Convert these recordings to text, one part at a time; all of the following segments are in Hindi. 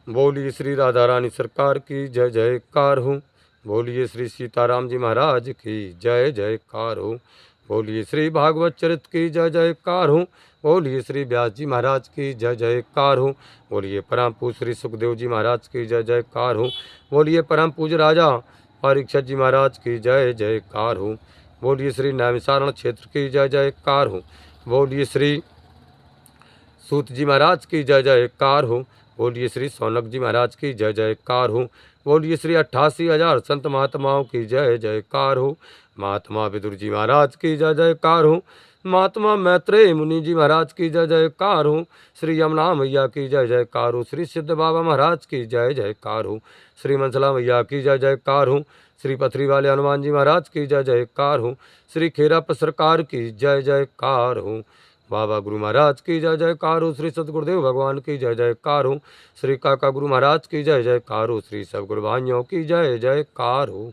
बोलिए श्री राधा रानी सरकार की जय जयकार हो। बोलिए श्री सीताराम जी महाराज की जय जयकार हो। बोलिए श्री भागवत चरित की जय जयकार हो। बोलिए श्री व्यास जी महाराज की जय जयकार हो। बोलिए परम पूज्य श्री सुखदेव जी महाराज की जय जयकार हो। बोलिए परम पूज्य राजा परीक्षित जी महाराज की जय जयकार हो। बोलिए श्री नैमिषारण्य क्षेत्र की जय जयकार हो। बोलिए श्री सूत जी महाराज की जय जयकार हो। बोलिए श्री सौनक जी महाराज की जय जयकार हो। बोलिए श्री 88,000 संत महात्माओं की जय जयकार हो। महात्मा विदुर जी महाराज की जय जयकार हो। महात्मा मैत्रेय मुनि जी महाराज की जय जयकार हो। श्री यमुना मैया की जय जयकार हो। श्री सिद्ध बाबा महाराज की जय जयकार हो। श्री मंसला मैया की जय जयकार हो। श्री पथरी वाले हनुमान जी महाराज की जय जयकार हो। श्री खेराप सरकार की जय जयकार हो। बाबा गुरु महाराज की जय जयकार हो। श्री सतगुरुदेव भगवान की जय जयकार हो। श्री काका गुरु महाराज की जय जयकार हो। श्री सब गुरु भाइयों की जय जयकार हो।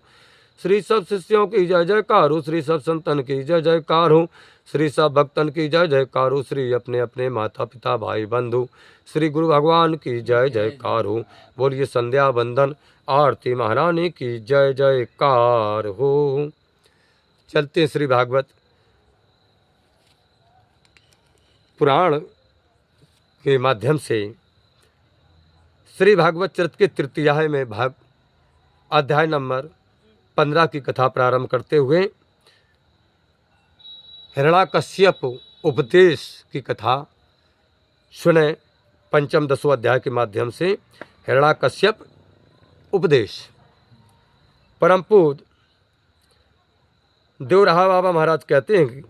श्री सब शिष्यों की जय जयकार हो। श्री सब संतन की जय जयकार हो। श्री सब भक्तन की जय जयकार हो। श्री अपने अपने माता पिता भाई बंधु श्री गुरु भगवान की जय जयकार हो। बोलिए संध्या वंदन आरती महारानी की जय जयकार हो। चलते श्री भागवत पुराण के माध्यम से श्री भागवत चरित के तृतीयाय में भाग अध्याय नंबर 15 की कथा प्रारंभ करते हुए हिरण्याकश्यप उपदेश की कथा सुने। पंचम दसवां अध्याय के माध्यम से हिरण्याकश्यप उपदेश। परम पूज्य देवराहा बाबा महाराज कहते हैं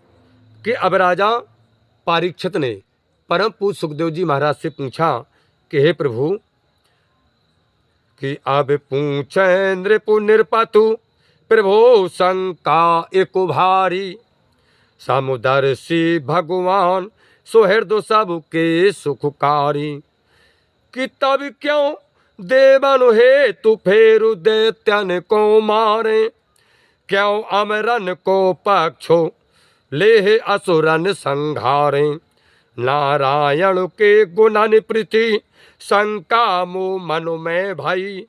कि अब राजा परीक्षित ने परम पूज्य सुखदेव जी महाराज से पूछा कि हे प्रभु कि अब पूछे नृपु निरपतु प्रभु शंका एको भारी समुदर्शी भगवान सुहृद सबके सुखकारी कि तब क्यों देवन हेतु फेरु दैत्यन को मारे क्यों अमरन को पक्षो ले असुरन संघारे नारायण के गुणन प्रीति शंका मो मनु में भई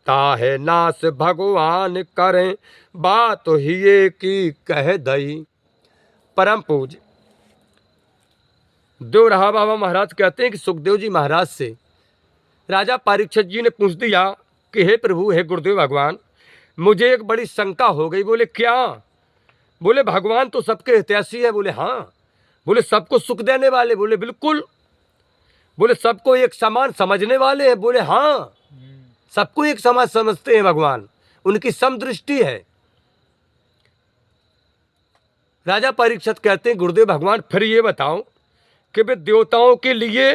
ताहे नास भगवान करें बात ही की कह दई। परम पूज्य देवराहा बाबा महाराज कहते हैं कि सुखदेव जी महाराज से राजा परीक्षित जी ने पूछ दिया कि हे प्रभु हे गुरुदेव भगवान मुझे एक बड़ी शंका हो गई। बोले क्या? बोले भगवान तो सबके हितैषी है। बोले हाँ। बोले सबको सुख देने वाले? बोले बिल्कुल। बोले सबको एक समान समझने वाले हैं? बोले हाँ। सबको एक समान समझते हैं भगवान, उनकी समदृष्टि है। राजा परीक्षित कहते हैं गुरुदेव भगवान फिर ये बताओ कि वे देवताओं के लिए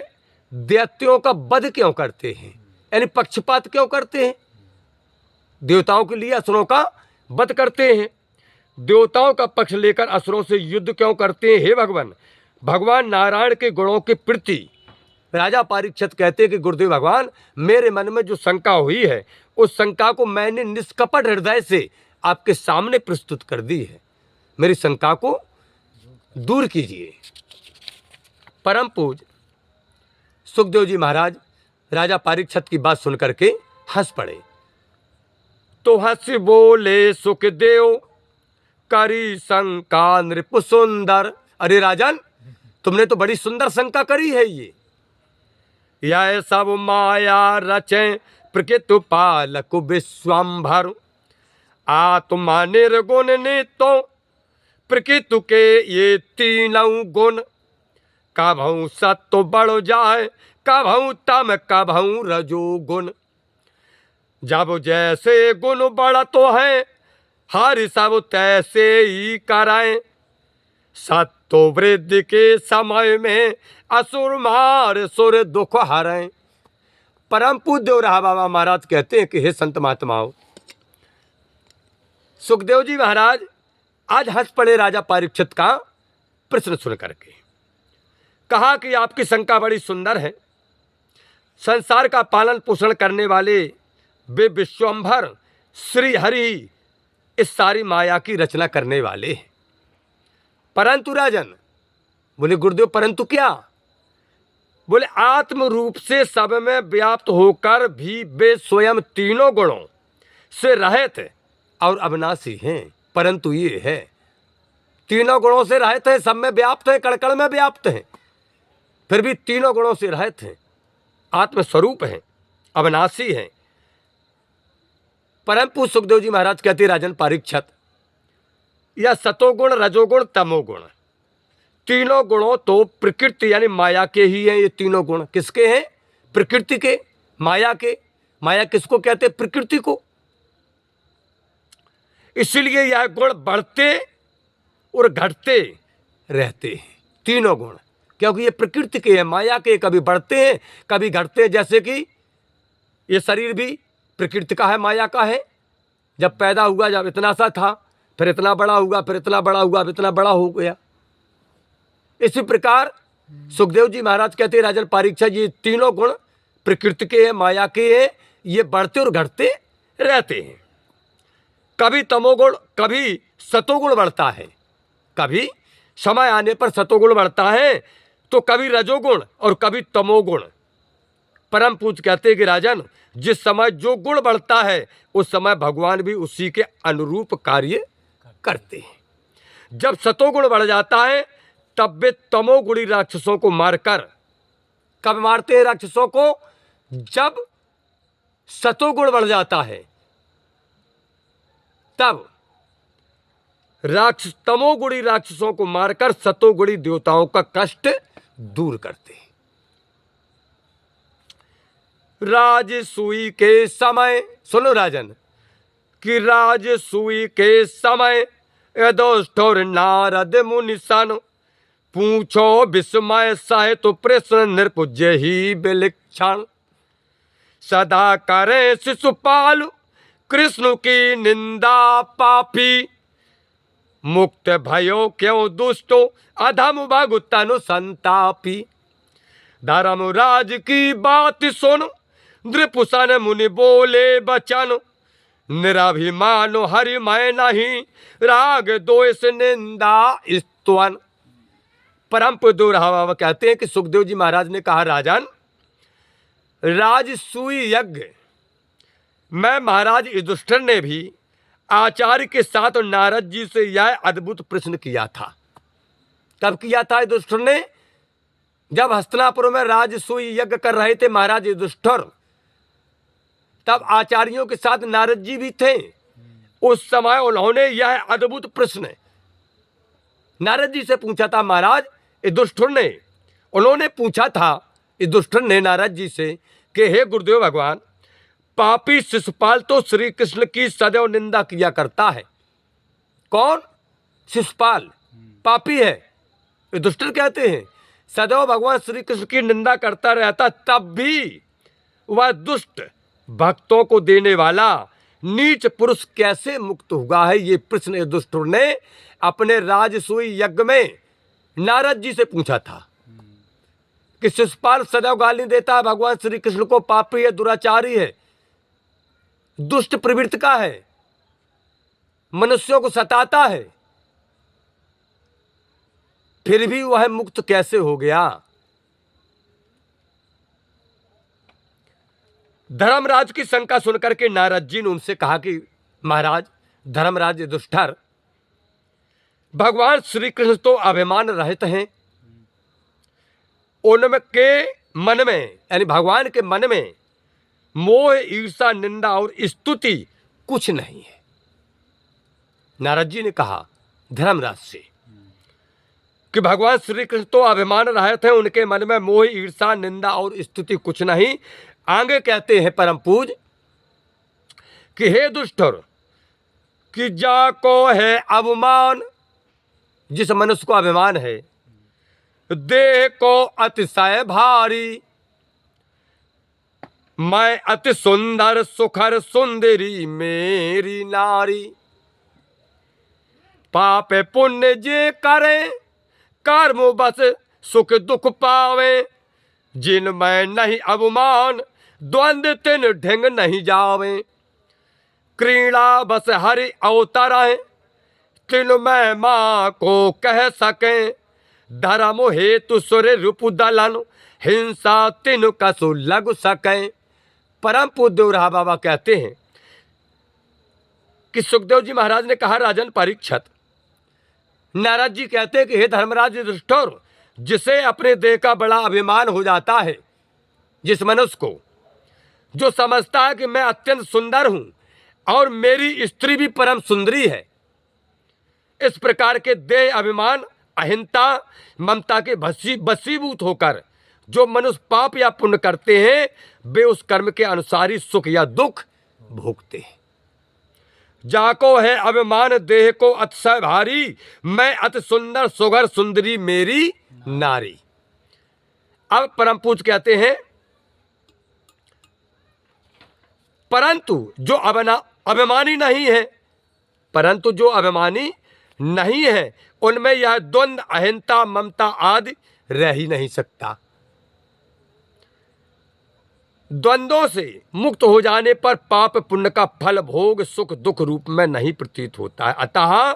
दैत्यों का वध क्यों करते हैं, यानी पक्षपात क्यों करते हैं? देवताओं के लिए असुरों का वध करते हैं, देवताओं का पक्ष लेकर असुरों से युद्ध क्यों करते हैं? हे भगवान, भगवान नारायण के गुणों के प्रति राजा परीक्षित कहते हैं कि गुरुदेव भगवान मेरे मन में जो शंका हुई है उस शंका को मैंने निष्कपट हृदय से आपके सामने प्रस्तुत कर दी है। मेरी शंका को दूर कीजिए। परम पूज्य सुखदेव जी महाराज राजा परीक्षित की बात सुनकर के हंस पड़े। तो हंस बोले सुखदेव करी शंका नृप सुंदर। अरे राजन, तुमने तो बड़ी सुंदर शंका करी है। यह सब माया रचे प्रकृति पालक विश्वम्भर आत्मा निर्गुण नितो प्रकृति के ये तीनों गुण कभऊ सत्व बढ़ जाए कभऊ तम कभऊ रजो गुण जब जैसे गुण बढ़ तो है हर सब तैसे ही कराएं सत्व वृद्धि के समय में असुर मार सुर दुख हरें। परम पूज्य देवराहा बाबा महाराज कहते हैं कि हे संत महात्माओं, सुखदेव जी महाराज आज हंस पड़े राजा परीक्षित का प्रश्न सुन करके। कहा कि आपकी शंका बड़ी सुंदर है। संसार का पालन पोषण करने वाले वे विश्वम्भर श्री हरि इस सारी माया की रचना करने वाले हैं। परंतु राजन, बोले गुरुदेव परंतु क्या? बोले आत्म रूप से सब में व्याप्त होकर भी वे स्वयं तीनों गुणों से रहित और अविनाशी हैं। परंतु ये है, तीनों गुणों से रहित हैं, सब में व्याप्त हैं, कण-कण में व्याप्त हैं, फिर भी तीनों गुणों से रहित हैं, आत्मस्वरूप हैं, अविनाशी हैं। परम पूज्य सुखदेव जी महाराज कहते राजन परीक्षित, यह सतोगुण, रजोगुण, तमोगुण, तीनों गुणों तो प्रकृति यानी माया के ही हैं। ये तीनों गुण किसके हैं? प्रकृति के, माया के। माया किसको कहते हैं? प्रकृति को। इसलिए यह गुण बढ़ते और घटते रहते हैं, तीनों गुण, क्योंकि ये प्रकृति के हैं, माया के। कभी बढ़ते हैं, कभी घटते हैं। जैसे कि ये शरीर भी प्रकृति का है, माया का है। जब पैदा हुआ, जब इतना सा था, फिर इतना बड़ा हुआ, फिर इतना बड़ा हुआ, अब इतना बड़ा हो गया। इसी प्रकार सुखदेव जी महाराज कहते हैं राजन परीक्षित, ये तीनों गुण प्रकृति के हैं, माया के हैं, ये बढ़ते और घटते रहते हैं। कभी तमोगुण, कभी सतोगुण बढ़ता है, कभी समय आने पर सतोगुण बढ़ता है, तो कभी रजोगुण और कभी तमोगुण। परम पूज्य कहते हैं कि राजन, जिस समय जो गुण बढ़ता है उस समय भगवान भी उसी के अनुरूप कार्य करते हैं। जब सतोगुण बढ़ जाता है तब वे तमोगुणी राक्षसों को मारकर, कब मारते हैं राक्षसों को? जब सतोगुण बढ़ जाता है तब तमोगुणी राक्षसों को मारकर सतोगुणी देवताओं का कष्ट दूर करते हैं। राजसूई के समय, सुनो राजन, कि राजसूई के समय यदोष्ठोर नारद मुनि सन, पूछो विस्मय सहे तो प्रश्न निर्पुज्य ही विलक्षण। सदा करे शिशुपाल कृष्ण की निंदा पापी, मुक्त भयो क्यों दुष्टो अधम भगुतनु संतापी। धर्मराज की बात सुन नृपुसन मुनि बोले बचन, निराभिमानो हरि मैं नहीं राग दोष निंदा स्तवन। परम दोहरावा कहते हैं कि सुखदेव जी महाराज ने कहा राजन, राजसूय यज्ञ में महाराज युधिष्ठिर ने भी आचार्य के साथ नारद जी से यह अद्भुत प्रश्न किया था। कब किया था युधिष्ठिर ने? जब हस्तिनापुर में राजसूय यज्ञ कर रहे थे महाराज युधिष्ठिर, तब आचार्यों के साथ नारद जी भी थे। उस समय उन्होंने यह अद्भुत प्रश्न नारद जी से पूछा था। महाराज युधिष्ठिर ने, उन्होंने पूछा था युधिष्ठिर ने नारद जी से कि हे गुरुदेव भगवान, पापी शिशुपाल तो श्री कृष्ण की सदैव निंदा किया करता है। कौन? शिशुपाल पापी है, युधिष्ठिर कहते हैं। सदैव भगवान श्री कृष्ण की निंदा करता रहता, तब भी वह दुष्ट भक्तों को देने वाला नीच पुरुष कैसे मुक्त हुआ है? ये प्रश्न युधिष्ठिर ने अपने राजसूय यज्ञ में नारद जी से पूछा था कि शिशुपाल सदैव गाली देता है भगवान श्री कृष्ण को, पापी है, दुराचारी है, दुष्ट प्रवृत्ति का है, मनुष्यों को सताता है, फिर भी वह मुक्त कैसे हो गया? धर्मराज की शंका सुनकर के नारद जी ने उनसे कहा कि महाराज, धर्मराज युधिष्ठिर, भगवान श्री कृष्ण तो अभिमान रहित हैं, उनके मन में यानी भगवान के मन में मोह, ईर्षा, निंदा और स्तुति कुछ नहीं है। नारद जी ने कहा धर्मराज से कि भगवान श्री कृष्ण तो अभिमान रहित हैं, उनके मन में मोह, ईर्षा, निंदा और स्तुति कुछ नहीं। आगे कहते हैं परम पूज कि हे दुष्टर, कि जाको है अभिमान, जिस मनुष्य को अभिमान है, देह को अतिशय भारी, मैं अति सुंदर सुखर सुंदरी मेरी नारी, पाप पुण्य जे करे कर्म बस सुख दुख पावे, जिन मैं नहीं अभिमान द्वंद्व तिन ढिंग नहीं जावे, क्रीड़ा बस हरि अवतरे तिन मैं माँ को कह सके, धर्म हेतु सुर रूप दलन हिंसा तीन कसु लघु सकें। परम पूज्य देवराहा बाबा कहते हैं कि सुखदेव जी महाराज ने कहा, राजन परीक्षित, नारद जी कहते हैं कि हे धर्मराज युधिष्ठिर, जिसे अपने देह का बड़ा अभिमान हो जाता है, जिस मनुष्य को जो समझता है कि मैं अत्यंत सुंदर हूं और मेरी स्त्री भी परम सुंदरी है, इस प्रकार के देह अभिमान, अहिंसा, ममता के वशीभूत होकर जो मनुष्य पाप या पुण्य करते हैं, वे उस कर्म के अनुसार ही सुख या दुख भोगते हैं। जाको है अभिमान देह को अतिशय भारी, मैं अति सुंदर सुघर सुंदरी मेरी नारी। अब परम पूज्य कहते हैं, परंतु जो अभिमानी नहीं है, परंतु जो अभिमानी नहीं है, उनमें यह द्वंद्व, अहिंसा, ममता आदि रह ही नहीं सकता। द्वंद्वों से मुक्त हो जाने पर पाप पुण्य का फल भोग सुख दुख रूप में नहीं प्रतीत होता है। अतः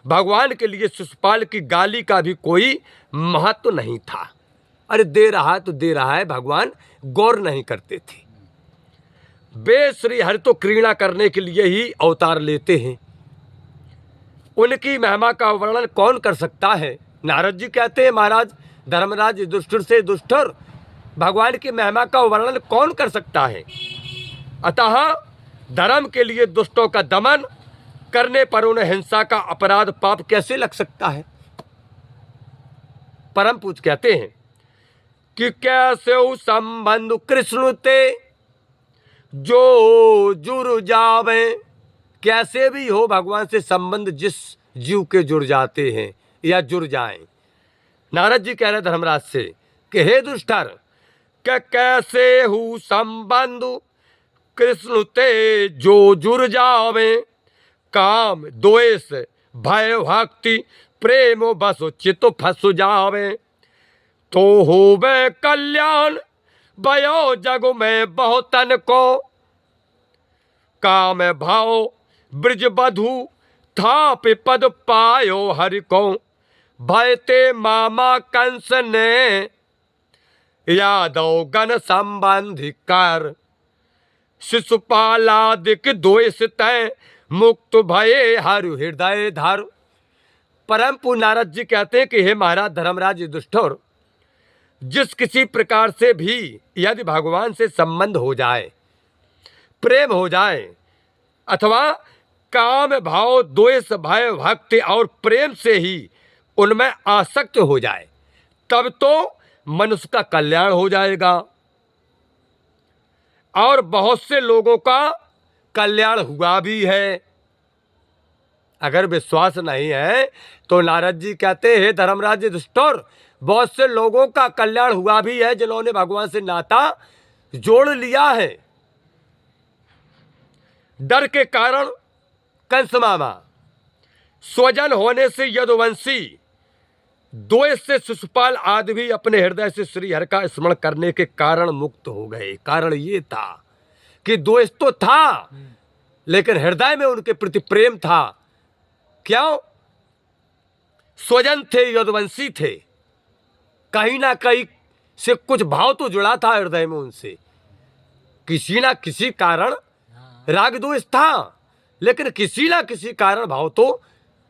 भगवान के लिए शिशुपाल की गाली का भी कोई महत्व नहीं था। अरे दे रहा तो दे रहा है, भगवान गौर नहीं करते थे। वे श्री हरि तो क्रीड़ा करने के लिए ही अवतार लेते हैं। उनकी महिमा का वर्णन कौन कर सकता है? नारद जी कहते हैं, महाराज धर्मराज युधिष्ठिर से, दुष्टर भगवान की महिमा का वर्णन कौन कर सकता है? अतः धर्म के लिए दुष्टों का दमन करने पर उन्हें हिंसा का अपराध पाप कैसे लग सकता है? परम पूज्य कहते हैं कि कैसे संबंध कृष्ण ते जो जुड़ जावे। कैसे भी हो भगवान से संबंध जिस जीव के जुड़ जाते हैं या जुड़ जाएं। नारद जी कह रहे धर्मराज से कि हे दुष्टर, कि कैसे हूँ संबंध कृष्ण ते जो जुड़ जावे, काम द्वेष भय भक्ति प्रेम बसो चित फंस जावे, तो होवे कल्याण भयो जग में बहुतन को, काम भाव ब्रज बधु था पद पायो हरि को, भयते मामा कंस ने यादव गण संबंधी कर, शिशुपालादिक द्वेष तय मुक्त भये हरु हृदय धर। परम पूज्य नारद जी कहते हैं कि हे महाराज धर्मराज युधिष्ठिर, जिस किसी प्रकार से भी यदि भगवान से संबंध हो जाए, प्रेम हो जाए, अथवा काम भाव द्वेष भय भक्ति और प्रेम से ही उनमें आसक्त हो जाए, तब तो मनुष्य का कल्याण हो जाएगा और बहुत से लोगों का कल्याण हुआ भी है। अगर विश्वास नहीं है तो नारद जी कहते हैं धर्मराज युधिष्ठिर, बहुत से लोगों का कल्याण हुआ भी है जिन्होंने भगवान से नाता जोड़ लिया है। डर के कारण कंस मामा, स्वजन होने से यदुवंशी, द्वेष से शिशुपाल आदि भी अपने हृदय से श्री हरि का स्मरण करने के कारण मुक्त हो गए। कारण ये था कि द्वेष तो था लेकिन हृदय में उनके प्रति प्रेम था। क्यों? स्वजन थे, यदुवंशी थे, कहीं ना कहीं से कुछ भाव तो जुड़ा था हृदय में उनसे, किसी ना किसी कारण राग द्वेष था, लेकिन किसी ना किसी कारण भाव तो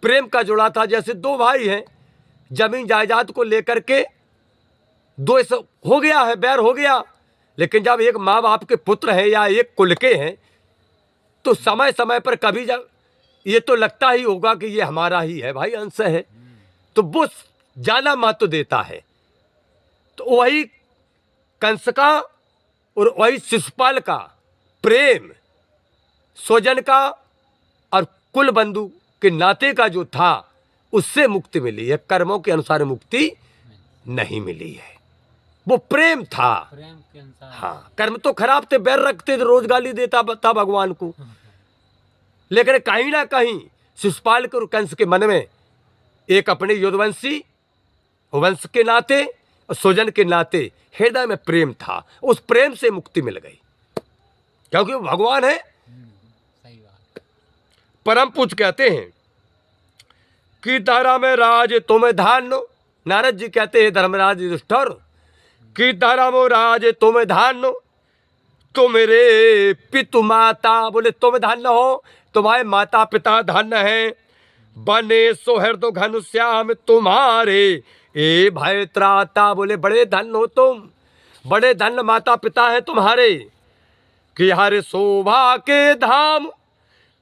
प्रेम का जुड़ा था। जैसे दो भाई हैं, जमीन जायदाद को लेकर के द्वेष हो गया है, बैर हो गया, लेकिन जब एक माँ बाप के पुत्र हैं या एक कुल के हैं तो समय समय पर कभी जब ये तो लगता ही होगा कि ये हमारा ही है भाई, अंश है, तो वो ज्यादा महत्व देता है। तो वही कंस का और वही शिशुपाल का प्रेम, स्वजन का और कुल बंधु के नाते का जो था, उससे मुक्ति मिली है। कर्मों के अनुसार मुक्ति नहीं मिली है, वो प्रेम था। प्रेम के अनुसार। हाँ, कर्म तो खराब थे, बैर रखते थे, रोज गाली देता था भगवान को, लेकिन कहीं ना कहीं शिशुपाल के और कंस के मन में एक अपने यदुवंशी वंश के नाते और स्वजन के नाते हृदय में प्रेम था। उस प्रेम से मुक्ति मिल गई क्योंकि वो भगवान है। सही बात। परम पूज्य कहते हैं कि धर्म राज तुम धान्य। नारद जी कहते हैं धर्मराज युधिष्ठिर कि धर्मराज तुम धन तुमरे पितु माता, बोले तुम धन्य हो, तुम्हारे माता पिता धन्य हैं। बने सुहृद घनश्याम तुम्हारे ए भय त्राता, बोले बड़े धन्य हो तुम, बड़े धन्य माता पिता हैं तुम्हारे। कि हर शोभा के धाम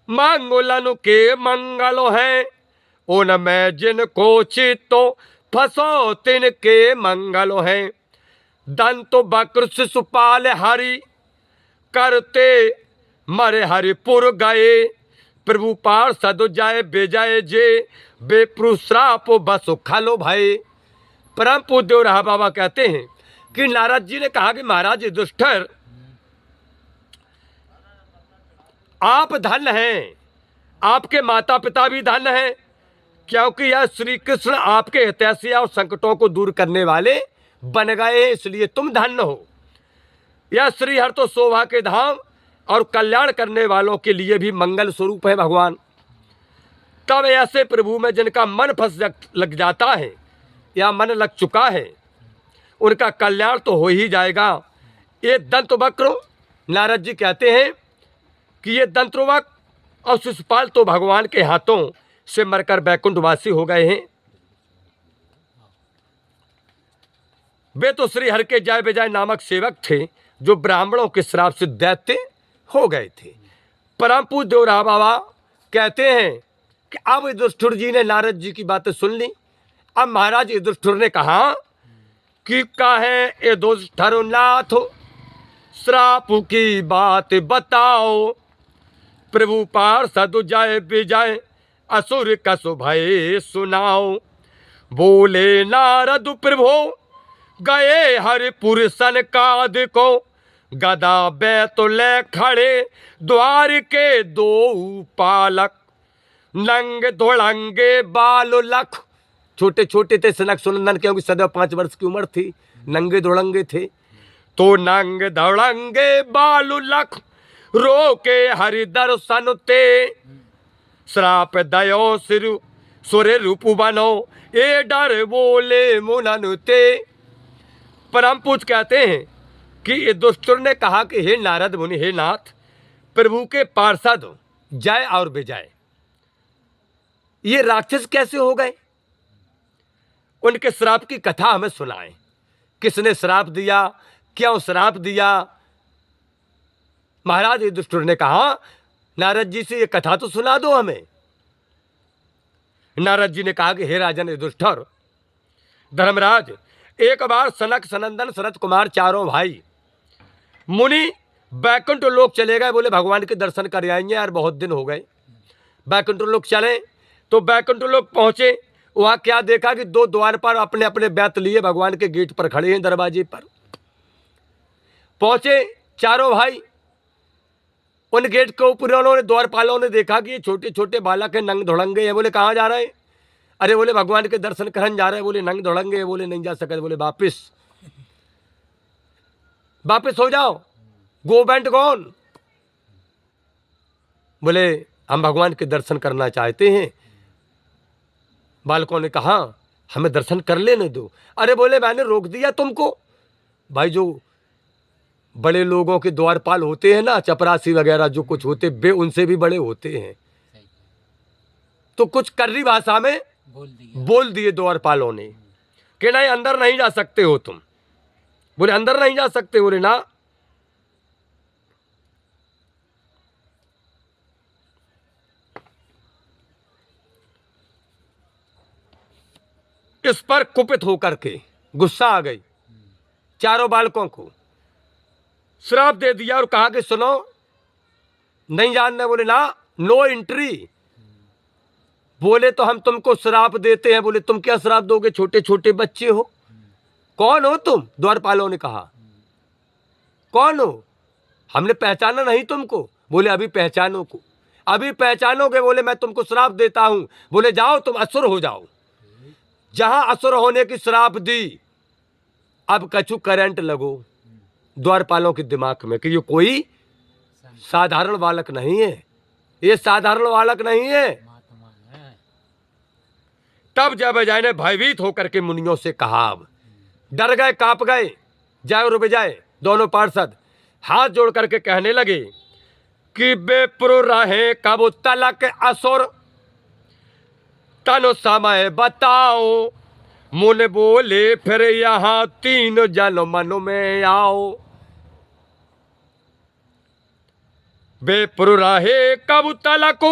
मंगलन के मंगल हैं, उनमें जिनको चित्तो फसो तिनके मंगल हैं। दंत बक्र शिशुपाल हरि करते मरे हरिपुर गए, प्रभु पार्षद जाए बेजाए जे बेप्रुश्राप बसु खलो भय। परम पूज्य रहा बाबा कहते हैं कि नारद जी ने कहा कि महाराज युधिष्ठिर आप धन्य हैं, आपके माता पिता भी धन्य हैं, क्योंकि यह श्री कृष्ण आपके हितैषी और संकटों को दूर करने वाले बन गए हैं, इसलिए तुम धन्य हो। यह श्रीहर तो शोभा के धाम और कल्याण करने वालों के लिए भी मंगल स्वरूप है भगवान। तब ऐसे प्रभु में जिनका मन फंस लग जाता है या मन लग चुका है, उनका कल्याण तो हो ही जाएगा। ये दंतवक्र नारद जी कहते हैं कि ये दंतवक्र और शिशुपाल तो भगवान के हाथों से मरकर बैकुंठवासी हो गए हैं। वे तो श्री हर के जय विजय नामक सेवक थे जो ब्राह्मणों के श्राप से दैत्य हो गए थे। परम पूज्य देवराहा बाबा कहते हैं कि अब युधिष्ठिर जी ने नारद जी की बातें सुन ली। अब महाराज युधिष्ठिर ने कहा कि कहे युधिष्ठिर नाथ श्राप की बात बताओ, प्रभु पार्षद जय विजय असुर कसु भय सुनाओ। बोले नारद प्रभु गए हरिपुर सनकाद को, गदा बैत ले खड़े द्वार के दो पालक। नंग धुड़ंगे बाल लख, छोटे छोटे थे सनक सुनंदन, क्योंकि सदैव 5 वर्ष की उम्र थी, नंगे धुड़ंगे थे। तो नंग धुड़ंगे बाल लख रोके हरि दर्शन ते, श्राप दयो सिरु सुरे रूप बनो ए डर बोले मुनन ते। परम पूज कहते हैं कि युधिष्ठिर ने कहा कि हे नारद मुनि, हे नाथ, प्रभु के पार्षद जय और विजय ये राक्षस कैसे हो गए? उनके श्राप की कथा हमें सुनाएं। किसने श्राप दिया, क्यों श्राप दिया? महाराज युधिष्ठिर ने कहा नारद जी से ये कथा तो सुना दो हमें। नारद जी ने कहा कि हे राजन युधिष्ठिर, धर्मराज, एक बार सनक सनंदन शरत कुमार चारों भाई मुनि बैकुंठ लोक चले गए। बोले भगवान के दर्शन कर आएंगे यार, बहुत दिन हो गए। बैकुंठ लोक चले तो बैकुंठ लोक पहुंचे, वहां क्या देखा कि 2 द्वारपाल अपने अपने बैत लिए भगवान के गेट पर खड़े हैं, दरवाजे पर पहुंचे चारों भाई। उन गेट के ऊपर उन्होंने द्वारपालों ने देखा कि ये छोटे छोटे बालक हैं, नंग धुड़ंगे हैं। बोले कहाँ जा रहे हैं? अरे बोले भगवान के दर्शन करने जा रहे हैं। बोले नंग धुड़ंगे हैं, बोले नहीं जा सकते। बोले वापिस हो जाओ, गो बैंड कौन? बोले हम भगवान के दर्शन करना चाहते हैं। बालकों ने कहा हमें दर्शन कर लेने दो। अरे बोले मैंने रोक दिया तुमको? भाई जो बड़े लोगों के द्वारपाल होते हैं ना, चपरासी वगैरह जो कुछ होते, वे उनसे भी बड़े होते हैं। तो कुछ कर्री भाषा में बोल दिए द्वारपालों ने कि नहीं अंदर नहीं जा सकते हो तुम। बोले अंदर नहीं जा सकते? बोले ना। इस पर कुपित होकर के गुस्सा आ गई, चारों बालकों को श्राप दे दिया और कहा कि सुनो नहीं जानना। बोले ना, नो एंट्री। बोले तो हम तुमको श्राप देते हैं। बोले तुम क्या श्राप दोगे? छोटे छोटे बच्चे हो, कौन हो तुम? द्वारपालों ने कहा कौन हो? हमने पहचाना नहीं तुमको। बोले अभी पहचानो को, अभी पहचानोगे। बोले मैं तुमको श्राप देता हूं। बोले जाओ तुम असुर हो जाओ। जहां असुर होने की श्राप दी, अब कछु करंट लगो द्वारपालों के दिमाग में कि ये कोई साधारण बालक नहीं है, ये साधारण बालक नहीं है। तब जय विजय ने भयभीत होकर के मुनियों से कहा, डर गए, कांप गए जय और विजय दोनों पार्षद हाथ जोड़ करके कहने लगे कि बेपुर रहे कब तलक असुर तनु समय बताओ। मुन बोले फिर यहाँ तीन जन मन में आओ। बेपुर रहे कब तलक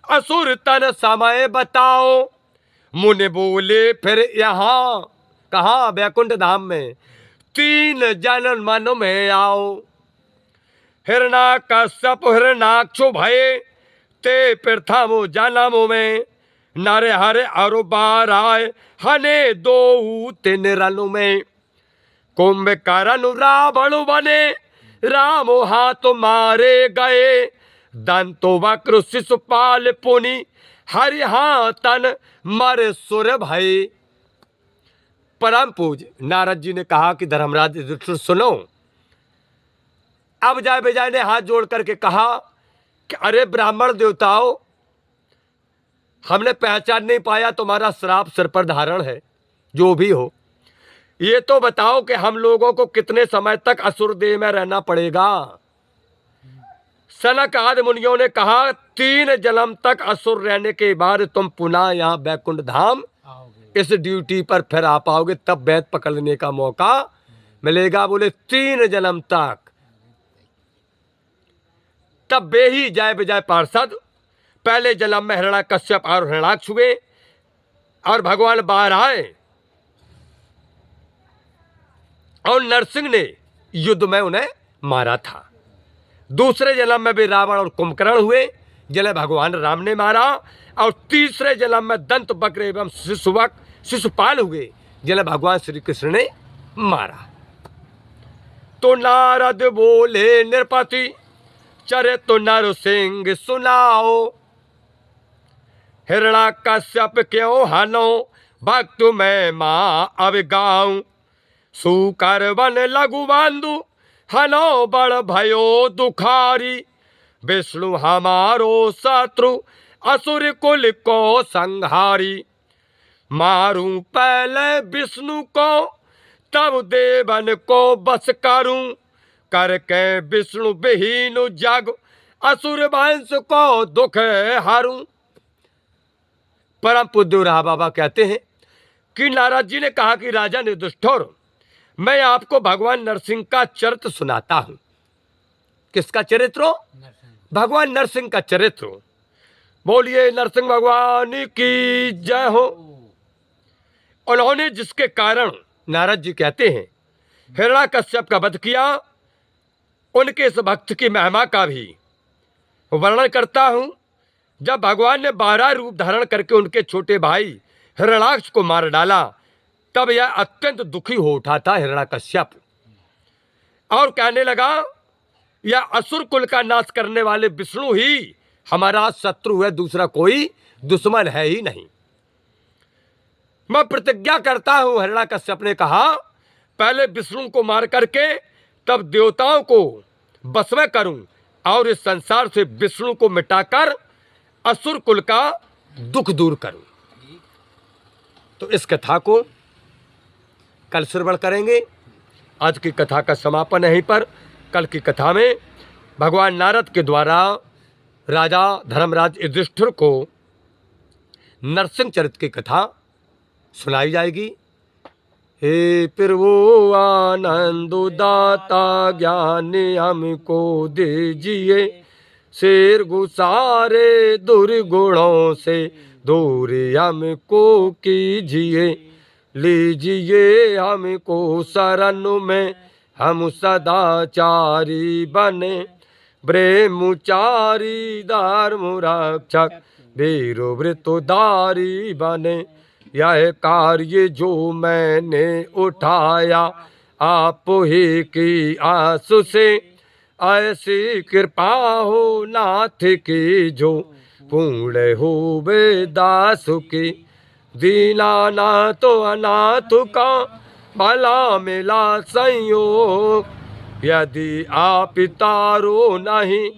असुर तन समय बताओ। मुन बोले फिर यहाँ कहाँ वैकुंठ धाम में तीन जन मन में आओ। हिरणाकश्यप हिरणाक्षो भये ते प्रथम जन्म में नर हरे अरु बाराय हने दो तीन रनु में। कुंभकर्ण रावण बने राम हाथ मारे गए दंतो वक्र शिशुपाल पुनि हरि हाथन मर सुर भय। परम पूज नारद जी ने कहा कि धर्मराज युधिष्ठिर सुनो। अब जय विजय ने हाथ जोड़ करके कहा कि अरे ब्राह्मण देवताओं, हमने पहचान नहीं पाया, तुम्हारा श्राप सिर पर धारण है। जो भी हो ये तो बताओ कि हम लोगों को कितने समय तक असुर देह में रहना पड़ेगा। सनक आदि मुनियों ने कहा 3 जन्म तक असुर रहने के बाद तुम पुनः यहाँ वैकुंठ धाम आओगे। इस ड्यूटी पर फिर आ पाओगे, तब वैद पकड़ने का मौका मिलेगा। बोले 3 जन्म तक। तब वे ही जय विजय पार्षद पहले जन्म में हिरणाकश्यप और हिरणाक्ष हुए और भगवान बाहर आए और नरसिंह ने युद्ध में उन्हें मारा था। दूसरे जन्म में भी रावण और कुंभकर्ण हुए जिन्हें भगवान राम ने मारा। और तीसरे जन्म में दंत वक्र एवं शिशुपाल हुए जिन्हें भगवान श्री कृष्ण ने मारा। तो नारद बोले नृपति चरित नरसिंह सुनाओ। हिरणाकश्यप क्यों हनो भक्त में माँ अविगाऊं। सुकर वन लघु बंधु हनो बड़ भयो दुखारी। विष्णु हमारो शत्रु असुर कुल को संहारी। मारूं पहले विष्णु को तब देवन को बस करूं। करके विष्णु विहीन जग असुर वंश को दुख हारूं। परम पूज्य रहा बाबा कहते हैं कि नारद जी ने कहा कि राजा युधिष्ठिर, मैं आपको भगवान नरसिंह का चरित्र सुनाता हूं। किसका चरित्र? नरसिंह। भगवान नरसिंह का चरित्र। बोलिए नरसिंह भगवान की जय हो। उन्होंने जिसके कारण नारद जी कहते हैं हिरणाकश्यप का वध किया, उनके इस भक्त की महिमा का भी वर्णन करता हूं। जब भगवान ने 12 रूप धारण करके उनके छोटे भाई हिरणाक्ष को मार डाला, तब यह अत्यंत दुखी हो उठा था हिरणाकश्यप और कहने लगा यह असुर कुल का नाश करने वाले विष्णु ही हमारा शत्रु है, दूसरा कोई दुश्मन है ही नहीं। मैं प्रतिज्ञा करता हूं, हिरणाकश्यप ने कहा, पहले विष्णु को मार करके तब देवताओं को बस में करूं और इस संसार से विष्णु को मिटाकर असुर कुल का दुख दूर करूं। तो इस कथा को कल श्रवण करेंगे। आज की कथा का समापन यहीं पर। कल की कथा में भगवान नारद के द्वारा राजा धर्मराज युधिष्ठिर को नरसिंह चरित्र की कथा सुनाई जाएगी। हे प्रभु आनंद दाता ज्ञान हमको दीजिए। शेर गुसारे दुर्गुणों से दूर हमको कीजिए। लीजिए हमको शरण में हम सदाचारी बने। ब्रह्मचारी धर्म रक्षक वीरो वृतोधारी बने। यह कार्य जो मैंने उठाया आप ही की आंसू से। ऐसी कृपा हो नाथ की जो पूर्ण हो दास की। दीनानाथ अनाथ का भला मिला संयोग। यदि आप तारो नहीं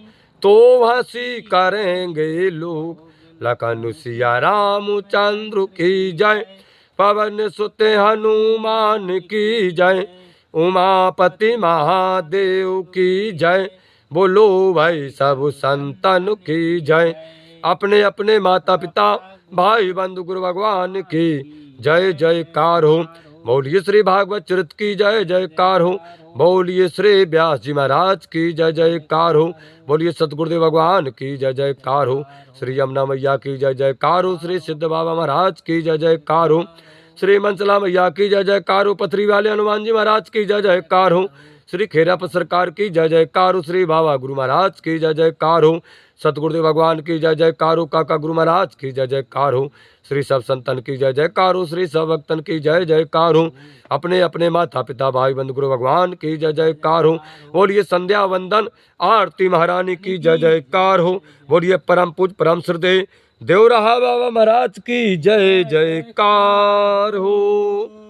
तो हंसी करेंगे लोग। लखन सिया रामचंद्र की जय। पवन सुत हनुमान की जय। उमापति महादेव की जय। बोलो भाई सब संतन की जय। अपने अपने माता पिता भाई बंधु गुरु भगवान की जय जयकार हो। बोलिए श्री भागवत चरित की जय जयकार हो। बोलिए श्री व्यास जी महाराज की जय जयकार हो। बोलिए सतगुरुदेव भगवान की जय जयकार हो। श्री यमुना मैया की जय जयकार हो। श्री सिद्ध बाबा महाराज की जय जयकार हो। श्री मनसला मैया की जय जयकार हो। पथरी वाले हनुमान जी महाराज की जय जयकार हो। श्री खेराप सरकार की जय जयकार हो। श्री बाबा गुरु महाराज की जय जयकार हो। सतगुरुदेव भगवान की जय जयकार हो। काका गुरु महाराज की जय जयकार हो। श्री सब संतन की जय जयकार हो। श्री सब भक्तन की जय जयकार हो। अपने अपने माता पिता भाई बंधु गुरु भगवान की जय जयकार हो। बोलिए संध्या वंदन आरती महारानी की जय जयकार हो। बोलिए परम पूज परम श्रद्धेय देव रहा बाबा महाराज की जय जयकार हो।